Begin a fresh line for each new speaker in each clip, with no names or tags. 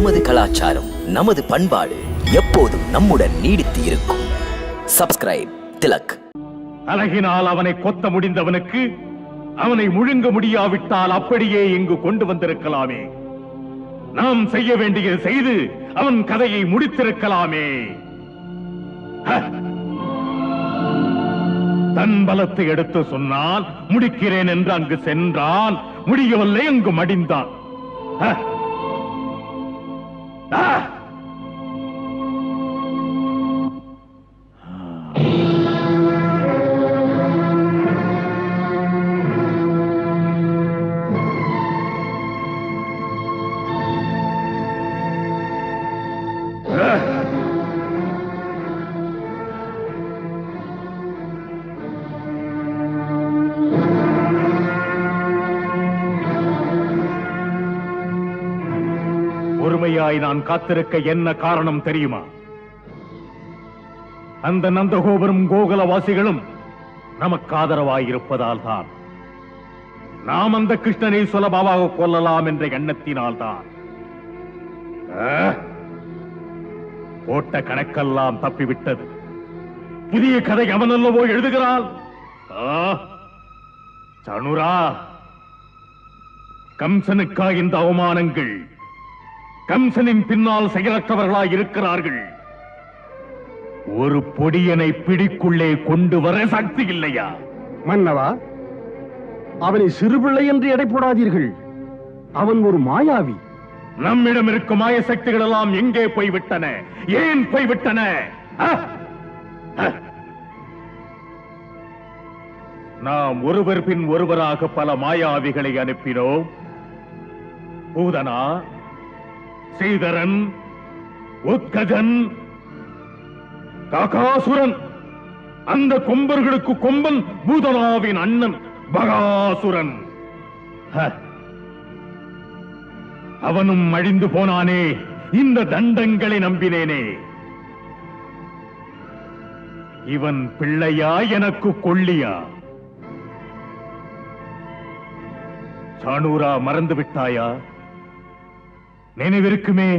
நமது கலாச்சாரம், நமது பண்பாடு எப்போதும் நம்முடன் நீடித்து இருக்கும். சப்ஸ்கிரைப் திலக்.
அழகினால் அவனை கொத்த முடிந்தவனுக்கு அவனை முழுங்க முடியாவிட்டால் அப்படியே இங்கு கொண்டு வந்திருக்கலாமே. நாம் செய்ய வேண்டியது செய்து அவன் கதையை முடித்திருக்கலாமே. தன் பலத்தை எடுத்து சொன்னால் முடிக்கிறேன் என்று அங்கு சென்றான். முடியவில்லை, அங்கு மடிந்தான். பொறுமையாய் நான் காத்திருக்க என்ன காரணம் தெரியுமா? அந்த நந்தகோபுரம் கோகுலவாசிகளும் நமக்கு ஆதரவாய் இருப்பதால் தான். நாம் அந்த கிருஷ்ணனை சுலபமாக கொல்லலாம் என்ற எண்ணத்தினால் தான். போட்ட கணக்கெல்லாம் தப்பிவிட்டது. புதிய கதை அவன் அல்லவோ எழுதுகிறாள். சனுரா, கம்சனுக்கா இந்த அவமானங்கள்? கம்சனின் பின்னால் செயலற்றவர்களாய் இருக்கிறார்கள். ஒரு பொடியனை பிடிக்குள்ளே கொண்டு வர சக்தி இல்லையா?
மன்னவா, அவனை சிறுபிள்ளை என்று எடை போடாதீர்கள். அவன் ஒரு மாயாவி.
நம்மிடம் இருக்கும் மாய சக்திகள் எல்லாம் எங்கே போய்விட்டன? ஏன் போய்விட்டன? நாம் ஒருவர் பின் ஒருவராக பல மாயாவிகளை அனுப்பினோம். பூதனா, ஸ்ரீதரன், உத்கஜன், காகாசுரன். அந்த கொம்பர்களுக்கு கொம்பன் பூதனாவின் அண்ணன் பகாசுரன். அவனும் அழிந்து போனானே. இந்த தண்டங்களை நம்பினேனே. இவன் பிள்ளையா எனக்கு கொள்ளியா? சானூரா, மறந்து விட்டாயா? நினைவிருக்குமே,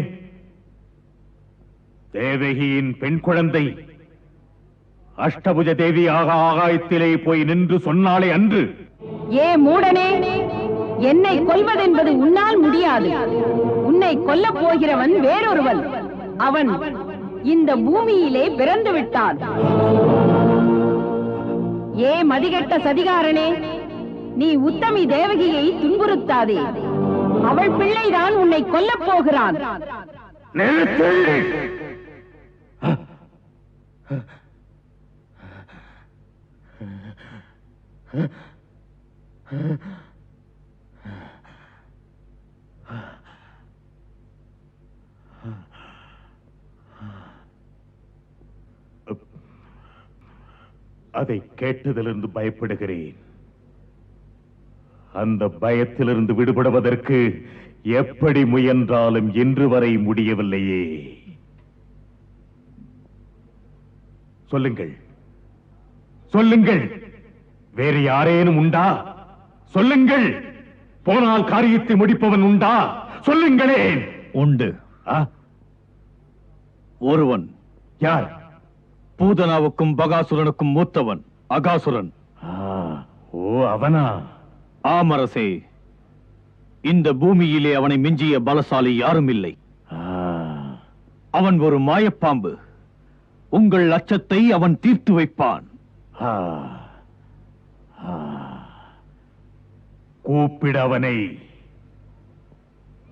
தேவகியின் பெண் குழந்தை அஷ்டபுஜ தேவியாக ஆகாயத்திலே போய் நின்று சொன்னாலே அன்று.
ஏ மூடனே, என்னை கொல்வதென்பது உன்னால் முடியாது. உன்னை கொல்லப் போகிறவன் வேறொருவன். அவன் இந்த பூமியிலே பிறந்து விட்டான். ஏ மதிகெட்ட சதிகாரனே, நீ உத்தமி தேவகியை துன்புறுத்தாதே. அவள் பிள்ளைதான் உன்னை கொல்லப் போகிறான்.
அதை கேட்டதிலிருந்து பயப்படுகிறேன். அந்த பயத்திலிருந்து விடுபடுவதற்கு எப்படி முயன்றாலும் இன்று வரை முடியவில்லையே. சொல்லுங்கள், சொல்லுங்கள், வேறு யாரேனும் உண்டா? சொல்லுங்கள். போனால் காரியத்தை முடிப்பவன் உண்டா? சொல்லுங்களேன்.
உண்டு.
ஒருவன். யார்?
பூதனாவுக்கும் பகாசுரனுக்கும் மூத்தவன் அகாசுரன்.
ஓ, அவனா?
ஆமரசே, இந்த பூமியிலே அவனை மிஞ்சிய பலசாலி யாரும் இல்லை. அவன் ஒரு மாயப்பாம்பு. உங்கள் அச்சத்தை அவன் தீர்த்து வைப்பான்.
கூப்பிடு அவனை.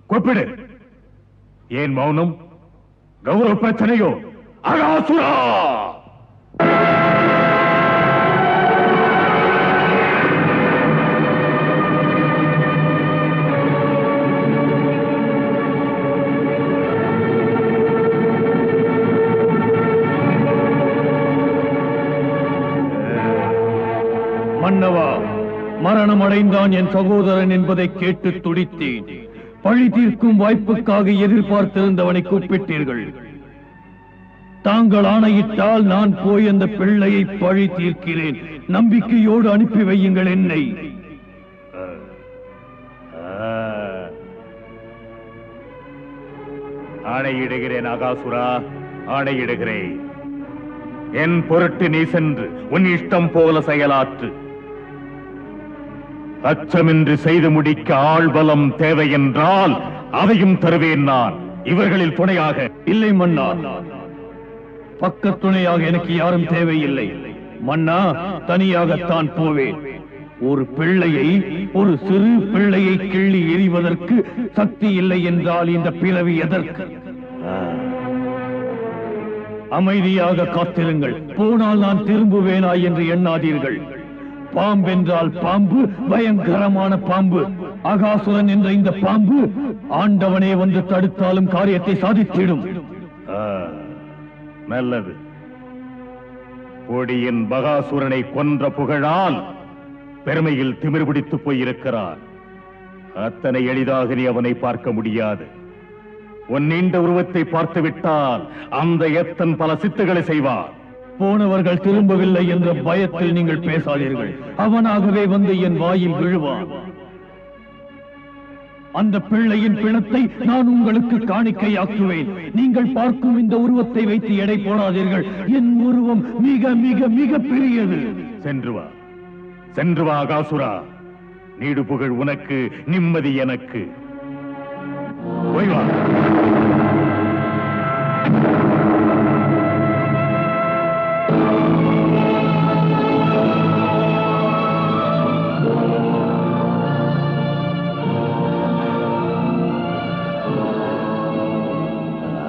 கூப்பிடு. ஏன் மௌனம்? கௌரவ பிரச்சனையோ? அகாசுரா!
மன்னவா, மரணம் அடைந்தான் என் சகோதரன் என்பதை கேட்டு துடித்தேன். பழி தீர்க்கும் வாய்ப்புக்காக எதிர்பார்த்திருந்தவனை கூப்பிட்டீர்கள். தாங்கள் ஆணையிட்டால் நான் போய் அந்த பிள்ளையை பழி தீர்க்கிறேன். நம்பிக்கையோடு அனுப்பி வையுங்கள் என்னை.
ஆணையிடுகிறேன் அகாசுரா, ஆணையிடுகிறேன். என் பொருட்டு நீ சென்று உன் இஷ்டம் போல செயலாற்று. அச்சமின்றி செய்து முடிக்க ஆள்பலம் தேவை என்றால் அதையும் தருவேன் நான், இவர்களில் துணையாக.
இல்லை மன்னா, பக்க துணையாக எனக்கு யாரும் தேவையில்லை. மன்னா, தனியாகத்தான் போவேன். ஒரு பிள்ளையை, ஒரு சிறு பிள்ளையை கிள்ளி எறிவதற்கு சக்தி இல்லை என்றால் இந்த பிறவி எதற்கு? அமைதியாக காத்திருங்கள். போனால் நான் திரும்புவேனா என்று எண்ணாதீர்கள். பாம்பென்றால் பாம்பு, பயங்கரமான பாம்பு. அகாசுரன் என்ற இந்த பாம்பு ஆண்டவனே வந்து தடுத்தாலும் காரியத்தை சாதித்திடும்.
நல்லது. பொடியின் பகாசுரனை கொன்ற புகழால் பெருமையில் திமிர் பிடித்து போயிருக்கிறார். அத்தனை எளிதாக நீ அவனை பார்க்க முடியாது. உன் நீண்ட உருவத்தை பார்த்து விட்டால் அந்த எத்தன் பல சித்துகளை செய்வார்.
போனவர்கள் திரும்பவில்லை என்ற பயத்தில் நீங்கள் பேசாதீர்கள். அவனாகவே வந்து என் வாயில் விழுவான். அந்த பிள்ளையின் பிணத்தை நான் உங்களுக்கு காணிக்கையாக்குவேன். நீங்கள் பார்க்கும் இந்த உருவத்தை வைத்து எடை போடாதீர்கள். என் உருவம் மிக மிக மிக பெரியது.
சென்று வா, சென்று வா அகாசுரா. நீடு புகழ் உனக்கு, நிம்மதி எனக்கு. போய் வா.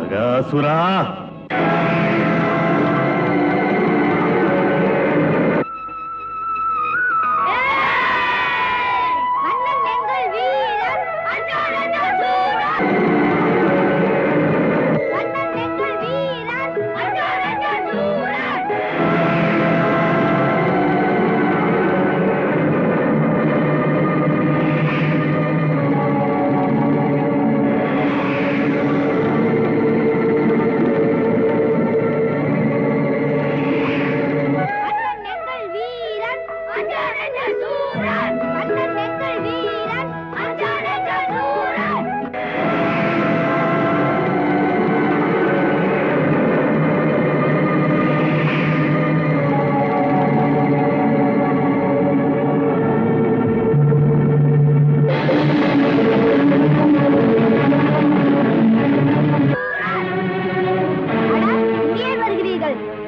அகாசுரா,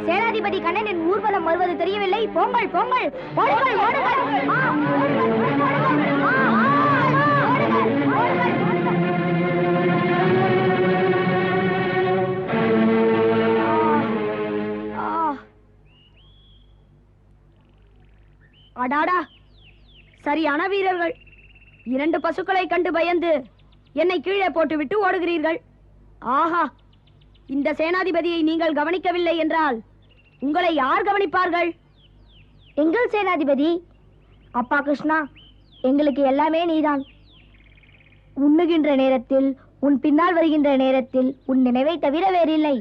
சேனாதிபதி கண்ணனின் ஊர்வலம் வருவது தெரியவில்லை. போங்கள் போங்கள், ஓடுங்கள் ஓடுங்கள். அடாடா, சரியான வீரர்கள். 2 பசுக்களை கண்டு பயந்து என்னை கீழே போட்டுவிட்டு ஓடுகிறீர்கள். ஆஹா, இந்த சேனாதிபதியை நீங்கள் கவனிக்கவில்லை என்றால் உங்களை யார் கவனிப்பார்கள்? எங்கள் சேனாதிபதி. அப்பா கிருஷ்ணா, எங்களுக்கு எல்லாமே நீதான். உண்ணுகின்ற நேரத்தில், உன் பின்னால் வருகின்ற நேரத்தில் உன் நினைவை தவிர வேறில்லை.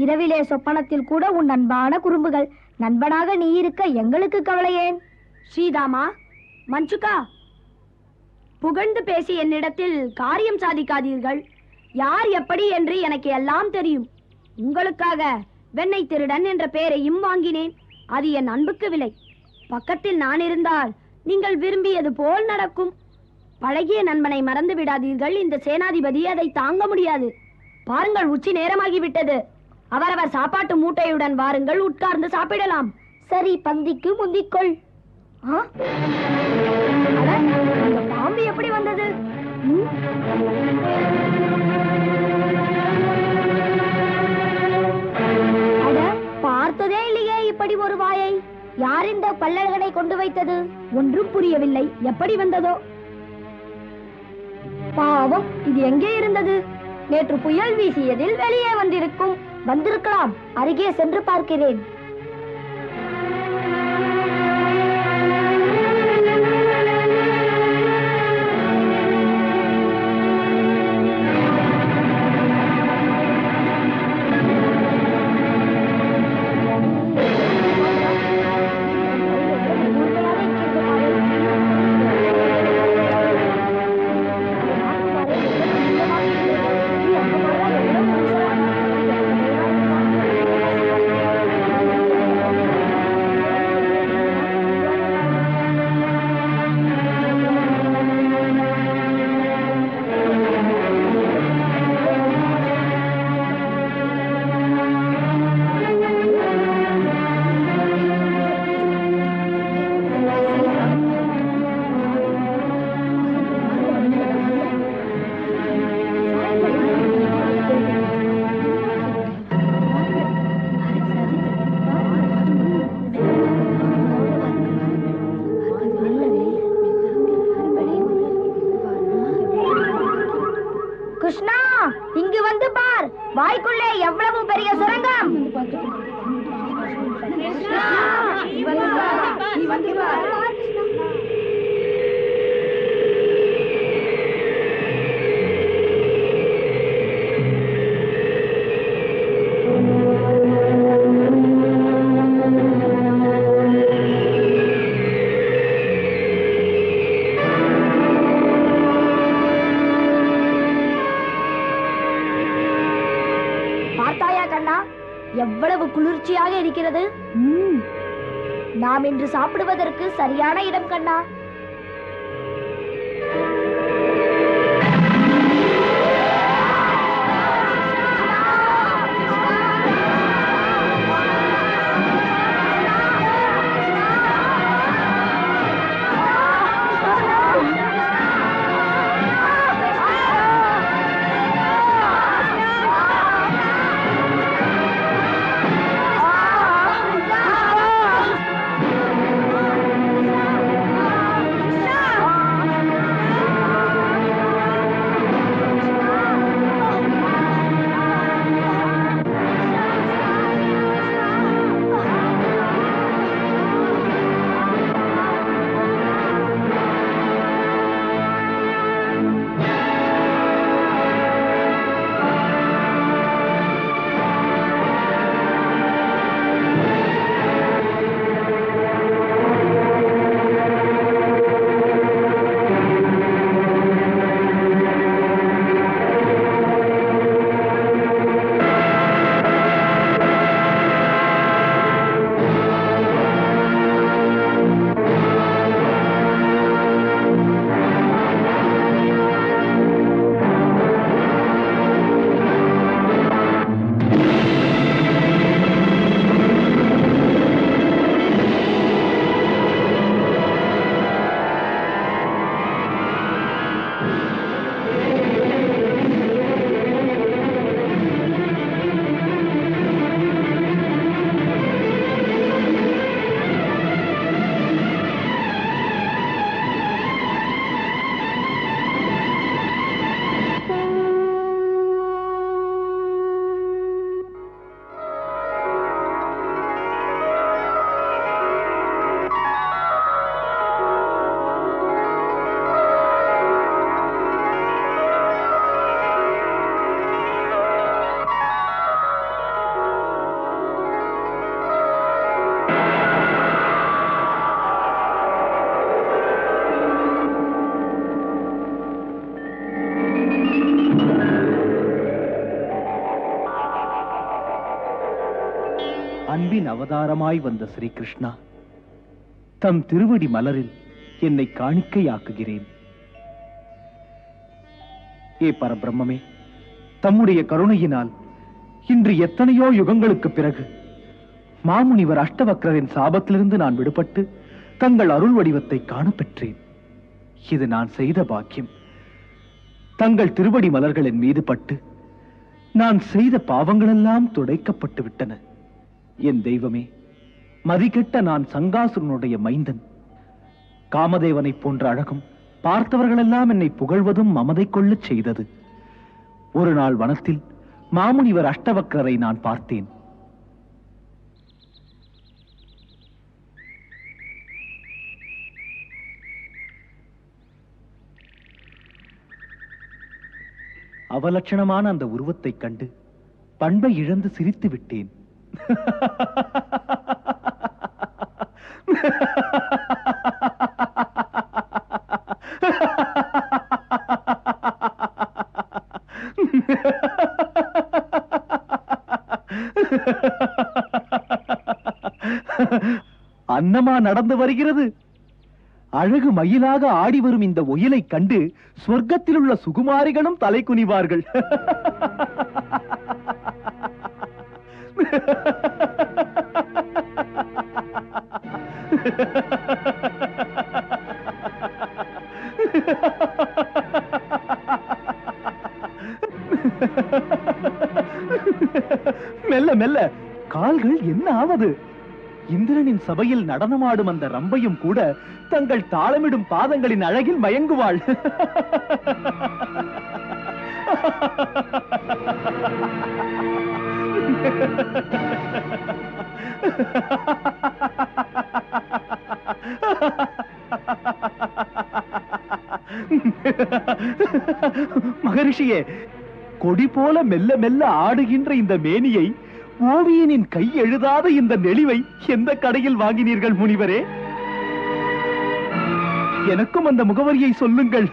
இரவிலே சொப்பனத்தில் கூட உன் அன்பான குறும்புகள். நண்பனாக நீ இருக்க எங்களுக்கு கவலையேன்? ஸ்ரீதாமா, மஞ்சுகா, புகழ்ந்து பேசி என்னிடத்தில் காரியம் சாதிக்காதீர்கள். யார் எப்படி என்று எனக்கு எல்லாம் தெரியும். உங்களுக்காக வெண்ணெய் திருடன் என்ற பெயரையும் வாங்கினேன். அது என் அன்புக்கு விலை. பக்கத்தில் நான் இருந்தால் நீங்கள் விரும்பியது போல் நடக்கும். பழகிய நண்பனை மறந்து விடாதீர்கள். இந்த சேனாதிபதி அதை தாங்க முடியாது. பாருங்கள், உச்சி நேரமாகிவிட்டது. அவரவர் சாப்பாட்டு மூட்டையுடன் வாருங்கள், உட்கார்ந்து சாப்பிடலாம். சரி, பந்திக்கு முந்திக்கொள். இந்த பாம்பு எப்படி வந்தது? பார்த்ததே இல்லையே இப்படி ஒரு வாயை. யார் இந்த பல்லல்களை கொண்டு வைத்தது? ஒன்றும் புரியவில்லை. எப்படி வந்ததோ? பாவம், இது எங்கே இருந்தது? நேற்று புயல் வீசியதில் வெளியே வந்திருக்கலாம். அருகே சென்று பார்க்கிறேன். கிருஷ்ணா, இங்கு வந்து பார், வாய்க்குள்ளே எவ்வளவு பெரிய சுரங்கம். கிருஷ்ணா, நீ வந்து பார். பார்த்தாயா கண்ணா, எவ்வளவு குளிர்ச்சியாக இருக்கிறது. நாம் இன்று சாப்பிடுவதற்கு சரியான இடம் கண்ணா.
அன்பின் அவதாரமாய் வந்த ஸ்ரீகிருஷ்ணா, தம் திருவடி மலரில் என்னை காணிக்கையாக்குகிறேன். ஏ பரபிரம்மே, தம்முடைய கருணையினால் இன்று எத்தனையோ யுகங்களுக்கு பிறகு மாமுனிவர் அஷ்டவக்ரரின் சாபத்திலிருந்து நான் விடுபட்டு தங்கள் அருள் வடிவத்தை காணப்பெற்றேன். இது நான் செய்த பாக்கியம். தங்கள் திருவடி மலர்களின் மீது பட்டு நான் செய்த பாவங்களெல்லாம் துடைக்கப்பட்டு விட்டன. என் தெய்வமே, மதிகெட்ட நான் சங்காசுரனுடைய மைந்தன். காமதேவனை போன்ற அழகும் பார்த்தவர்களெல்லாம் என்னை புகழ்வதும் மமதை கொள்ளச் செய்தது. ஒரு நாள் வனத்தில் மாமுனிவர் அஷ்டவக்ரரை நான் பார்த்தேன். அவலட்சணமான அந்த உருவத்தைக் கண்டு பண்பை இழந்து சிரித்து விட்டேன். அன்னமா நடந்து வருகிறது. அழகு மயிலாக ஆடி வரும் இந்த ஒயிலை கண்டு சொர்க்கத்தில் உள்ள சுகுமாரிகளும் தலை குனிவார்கள். மெல்ல மெல்ல கால்கள் என்ன ஆவது? இந்திரனின் சபையில் நடனமாடும் அந்த ரம்பையும் கூட தங்கள் தாளமிடும் பாதங்களின் அழகில் மயங்குவாள். மகரிஷியே, கொடி போல மெல்ல மெல்ல ஆடுகின்ற இந்த மேனியை, ஓவியனின் கை எழுதாத இந்த நெளிவை எந்த கடையில் வாங்கினீர்கள் முனிவரே? எனக்கும் அந்த முகவரியை சொல்லுங்கள்.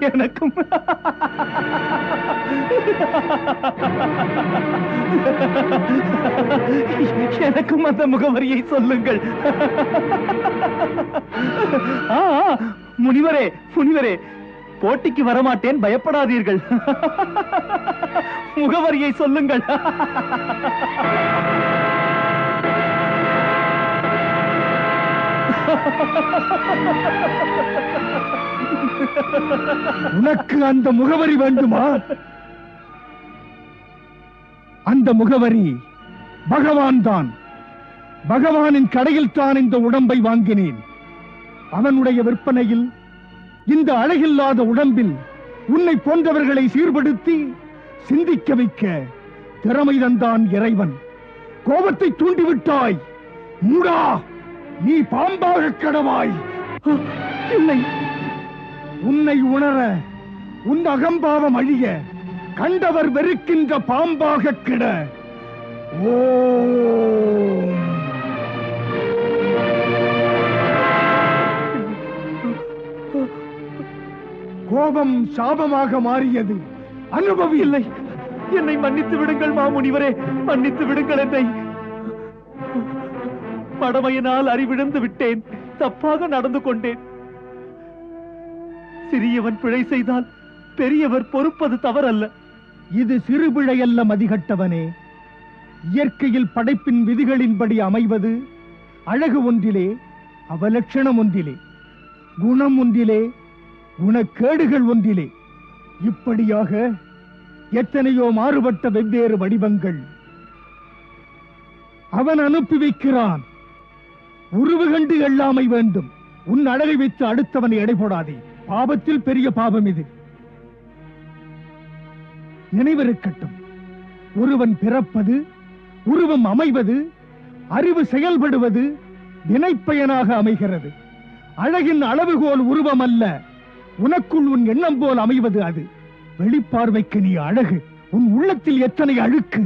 எனக்கும் எனக்கும் அந்த முகவரியை சொல்லுங்கள். முனிவரே, முனிவரே, போட்டிக்கு வரமாட்டேன், பயப்படாதீர்கள். முகவரியை சொல்லுங்கள்.
உனக்கு அந்த முகவரி வேண்டுமா? அந்த முகவரி பகவான் தான். பகவானின் கடையில் தான் இந்த உடம்பை வாங்கினேன். அவனுடைய விற்பனையில் இந்த அழகில்லாத உடம்பில் உன்னை போன்றவர்களை சீர்படுத்தி சிந்திக்க வைக்க திறமை தந்தான் இறைவன். கோபத்தை தூண்டிவிட்டாய். மூடா, நீ பாம்பாக கடவாய். இல்லை, உன்னை உணர, உன் அகம்பாவம் அழிய, கண்டவர் வெறுக்கின்ற பாம்பாக கிட. ஓம். கோபம் சாபமாக மாறியது. அனுபவி.
இல்லை, என்னை மன்னித்து விடுங்கள் மாமுனிவரே, மன்னித்து விடுங்கள் என்னை. படமையினால் அறிவிழந்து விட்டேன், தப்பாக நடந்து கொண்டேன். சிறியவன் பிழை செய்தால் பெரியவர் பொறுப்பது தவறல்ல.
இது சிறுபிழை அல்ல மதிகட்டவனே. இயற்கையில் படைப்பின் விதிகளின்படி அமைவது அழகு ஒன்றிலே, அவலட்சணம் ஒன்றிலே, குணம் ஒன்றிலே, குணக்கேடுகள் ஒன்றிலே. இப்படியாக எத்தனையோ மாறுபட்ட வெவ்வேறு வடிவங்கள் அவன் அனுப்பி வைக்கிறான். உருவு கண்டு எள்ளாமை வேண்டும். உன் அழகை வைத்து அடுத்தவனை எடை போடாதே. பாபத்தில் பெரிய பாபம் இது. நினைவிருக்கட்டும், ஒருவன் பிறப்பது, உருவம் அமைவது, அறிவு செயல்படுவது வினைப்பயனாக அமைகிறது. அழகின் அளவுகோல் உருவம் அல்ல, உனக்குள் உன் எண்ணம் போல் அமைவது அது. வெளிப்பார்வைக்கு நீ அழகு, உன் உள்ளத்தில் எத்தனை அழுக்கு.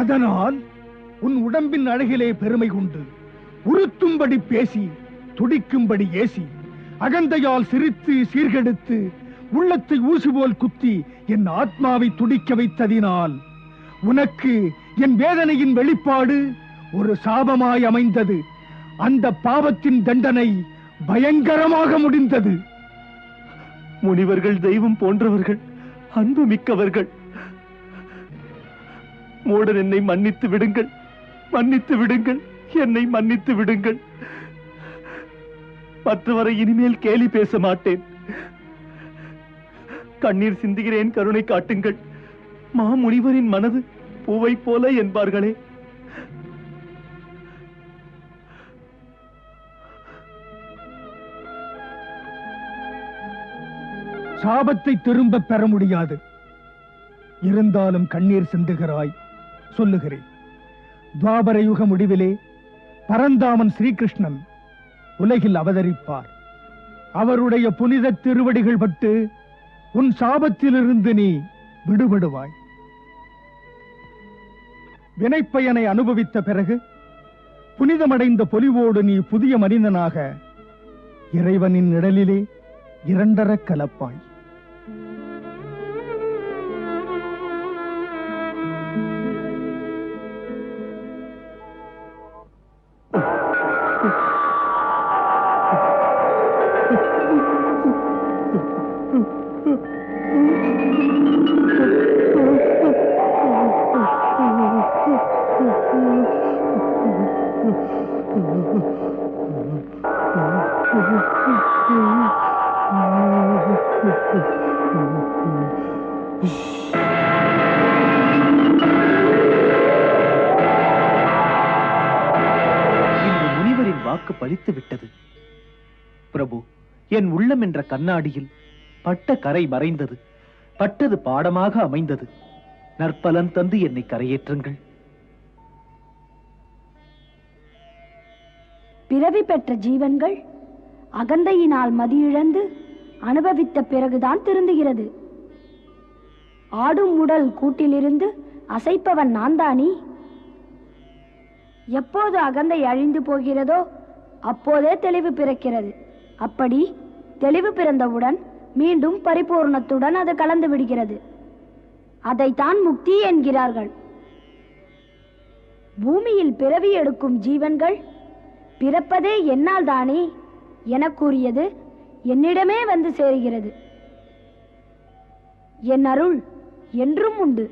அதனால் உன் உடம்பின் அழகிலே பெருமை கொண்டு உறுத்தும்படி பேசி, துடிக்கும்படி ஏசி, அகந்தையால் சிரித்து சீர்கெடுத்து, உள்ளத்தை ஊசி போல் குத்தி என் ஆத்மாவை துடிக்க வைத்ததினால் உனக்கு என் வேதனையின் வெளிப்பாடு ஒரு சாபமாய் அமைந்தது. அந்த பாவத்தின் தண்டனை பயங்கரமாக முடிந்தது.
முனிவர்கள் தெய்வம் போன்றவர்கள், அன்பு மிக்கவர்கள். மூடன் என்னை மன்னித்து விடுங்கள், மன்னித்து விடுங்கள், என்னை மன்னித்து விடுங்கள். மற்றவரை இனிமேல் கேலி பேச மாட்டேன். கண்ணீர் சிந்துகிறேன், கருணை காட்டுங்கள். மாமுனிவரின் மனது பூவை போல என்பார்களே.
சாபத்தை திரும்ப பெற முடியாது. இருந்தாலும் கண்ணீர் சிந்துகிறாய். சொல்லுகிறேன், துவாபர யுக முடிவிலே பரந்தாமன் ஸ்ரீகிருஷ்ணன் உலகில் அவதரிப்பார். அவருடைய புனித திருவடிகள் பட்டு உன் சாபத்திலிருந்து நீ விடுபடுவாய். வினைப்பயனை அனுபவித்த பிறகு புனிதமடைந்த பொலிவோடு நீ புதிய மனிதனாக இறைவனின் நிழலிலே இரண்டர கலப்பாய்.
Oh
பலித்து விட்டது. பிரபு, என் உள்ளம் என்ற கண்ணாடியில் பட்ட கரை மறைந்தது. பட்டது பாடமாக அமைந்தது. நற்பலன் தந்து என்னை கரையேற்றுங்கள்.
பிறவி பெற்ற ஜீவன்கள் அகந்தையினால் மதியிழந்து அனுபவித்த பிறகுதான் திருந்துகிறது. ஆடும் உடல் கூட்டிலிருந்து அசைப்பவன் நான்தானி. எப்போது அகந்தை அழிந்து போகிறதோ அப்போதே தெளிவு பிறக்கிறது. அப்படி தெளிவு பிறந்தவுடன் மீண்டும் பரிபூர்ணத்துடன் அது கலந்து விடுகிறது. அதைத்தான் முக்தி என்கிறார்கள். பூமியில் பிறவி எடுக்கும் ஜீவன்கள் பிறப்பதே என்னால் தானே என கூறியது என்னிடமே வந்து சேருகிறது. என் அருள் என்றும் உண்டு.